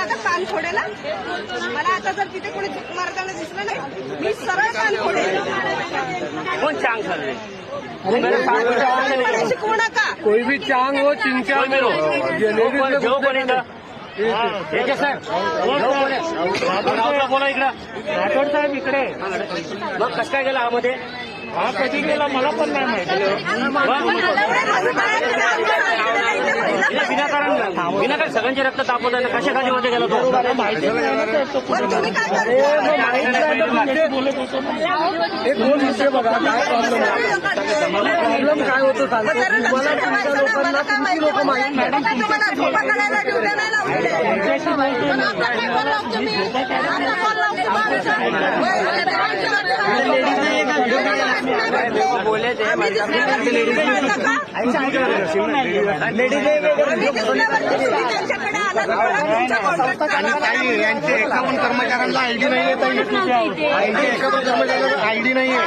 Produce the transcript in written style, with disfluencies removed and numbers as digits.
माझा कान फोडेल. मला आता जर तिथे कोणी झक मारताना दिसलं नाही मी सरळ कान फोडेल. कौन चांग कर रहे? शिकवू नका. कोई भी चांग हो चिंचांग हो जो कोणी सर रावला बोला इकडं राठोड साहेब इकडे. मग कसं काय गेला आमध्ये? हा कधी गेला मला पण नाही माहिती. विनाकारण सगळ्यांचे रक्त तापवताना कशाखाली मध्ये गेला तो माहिती एक दोन विषय बघा काय प्रॉब्लेम काय होतं सांगतो तुम्हाला तुमच्या लोकांना तुमची लोक माहिती बोले थे यांचे 51 कर्मचाऱ्यांना आयडी नाहीये. 51 कर्मचाऱ्यांना आयडी नाहीये.